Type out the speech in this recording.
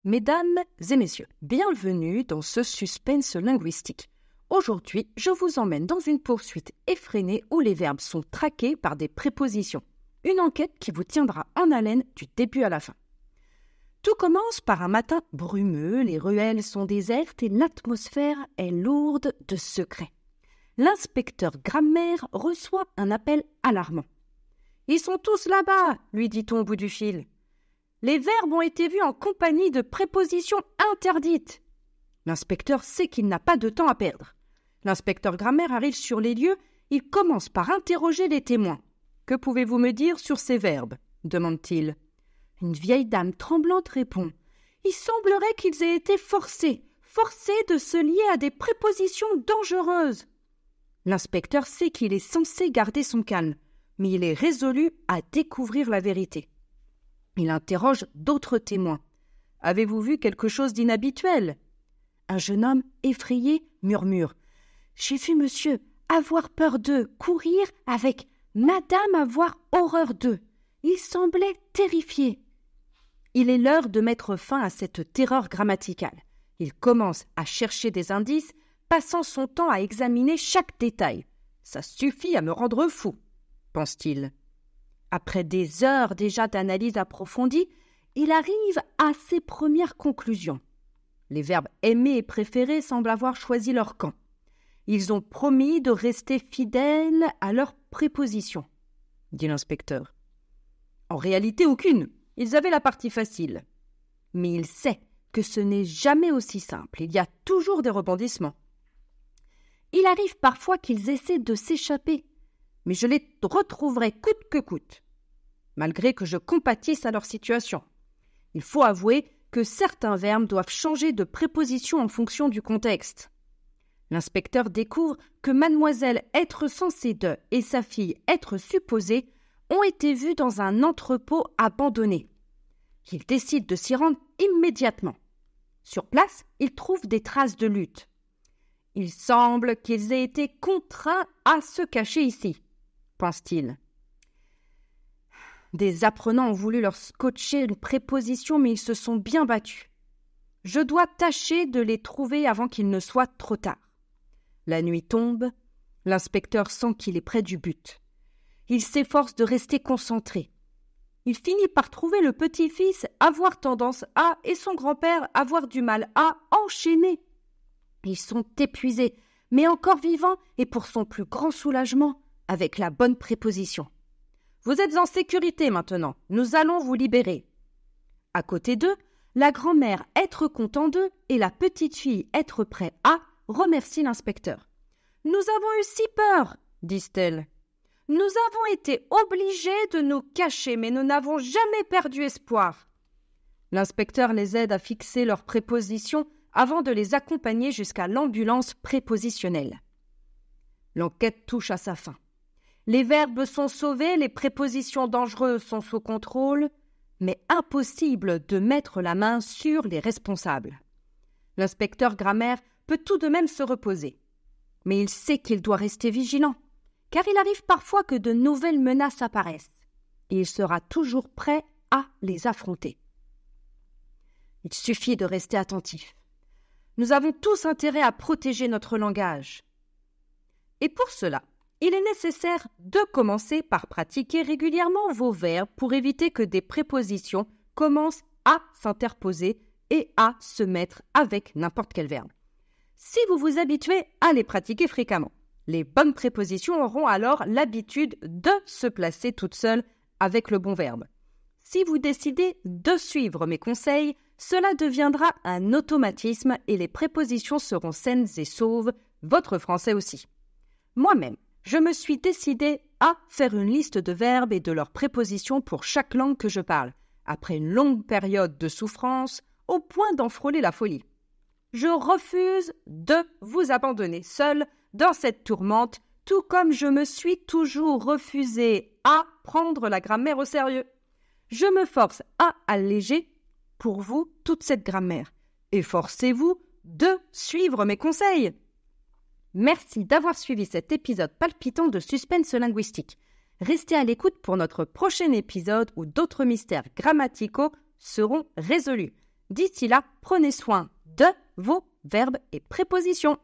Mesdames et messieurs, bienvenue dans ce suspense linguistique. Aujourd'hui, je vous emmène dans une poursuite effrénée où les verbes sont traqués par des prépositions. Une enquête qui vous tiendra en haleine du début à la fin. Tout commence par un matin brumeux, les ruelles sont désertes et l'atmosphère est lourde de secrets. L'inspecteur grammaire reçoit un appel alarmant. « Ils sont tous là-bas !» lui dit-on au bout du fil. Les verbes ont été vus en compagnie de prépositions interdites. L'inspecteur sait qu'il n'a pas de temps à perdre. L'inspecteur grammaire arrive sur les lieux, il commence par interroger les témoins. « Que pouvez-vous me dire sur ces verbes ?» demande-t-il. Une vieille dame tremblante répond. « Il semblerait qu'ils aient été forcés de se lier à des prépositions dangereuses. » L'inspecteur sait qu'il est censé garder son calme, mais il est résolu à découvrir la vérité. Il interroge d'autres témoins. « Avez-vous vu quelque chose d'inhabituel ?» Un jeune homme effrayé murmure. « J'ai vu monsieur avoir peur d'eux, courir avec madame avoir horreur d'eux. Il semblait terrifié. » Il est l'heure de mettre fin à cette terreur grammaticale. Il commence à chercher des indices, passant son temps à examiner chaque détail. « Ça suffit à me rendre fou », pense-t-il. Après des heures déjà d'analyse approfondie, il arrive à ses premières conclusions. Les verbes aimer et préférer semblent avoir choisi leur camp. Ils ont promis de rester fidèles à leurs prépositions, dit l'inspecteur. En réalité, aucune. Ils avaient la partie facile. Mais il sait que ce n'est jamais aussi simple. Il y a toujours des rebondissements. Il arrive parfois qu'ils essaient de s'échapper, mais je les retrouverai coûte que coûte, malgré que je compatisse à leur situation. Il faut avouer que certains verbes doivent changer de préposition en fonction du contexte. L'inspecteur découvre que mademoiselle être censée de et sa fille être supposée ont été vues dans un entrepôt abandonné. Il décide de s'y rendre immédiatement. Sur place, il trouve des traces de lutte. Il semble qu'ils aient été contraints à se cacher ici, pense-t-il. Des apprenants ont voulu leur scotcher une préposition, mais ils se sont bien battus. Je dois tâcher de les trouver avant qu'il ne soit trop tard. La nuit tombe, l'inspecteur sent qu'il est près du but. Il s'efforce de rester concentré. Il finit par trouver le petit-fils avoir tendance à et son grand-père avoir du mal à enchaîner. Ils sont épuisés, mais encore vivants et pour son plus grand soulagement, avec la bonne préposition. Vous êtes en sécurité maintenant, nous allons vous libérer. À côté d'eux, la grand-mère être content d'eux et la petite fille être prêt à remercier l'inspecteur. Nous avons eu si peur, disent-elles. Nous avons été obligés de nous cacher, mais nous n'avons jamais perdu espoir. L'inspecteur les aide à fixer leurs prépositions avant de les accompagner jusqu'à l'ambulance prépositionnelle. L'enquête touche à sa fin. Les verbes sont sauvés, les prépositions dangereuses sont sous contrôle, mais impossible de mettre la main sur les responsables. L'inspecteur grammaire peut tout de même se reposer, mais il sait qu'il doit rester vigilant, car il arrive parfois que de nouvelles menaces apparaissent, et il sera toujours prêt à les affronter. Il suffit de rester attentif. Nous avons tous intérêt à protéger notre langage. Et pour cela, il est nécessaire de commencer par pratiquer régulièrement vos verbes pour éviter que des prépositions commencent à s'interposer et à se mettre avec n'importe quel verbe. Si vous vous habituez à les pratiquer fréquemment, les bonnes prépositions auront alors l'habitude de se placer toutes seules avec le bon verbe. Si vous décidez de suivre mes conseils, cela deviendra un automatisme et les prépositions seront saines et sauves, votre français aussi. Moi-même, je me suis décidée à faire une liste de verbes et de leurs prépositions pour chaque langue que je parle, après une longue période de souffrance, au point d'en frôler la folie. Je refuse de vous abandonner seul dans cette tourmente, tout comme je me suis toujours refusée à prendre la grammaire au sérieux. Je me force à alléger pour vous toute cette grammaire. Efforcez-vous de suivre mes conseils. Merci d'avoir suivi cet épisode palpitant de suspense linguistique. Restez à l'écoute pour notre prochain épisode où d'autres mystères grammaticaux seront résolus. D'ici là, prenez soin de vos verbes et prépositions.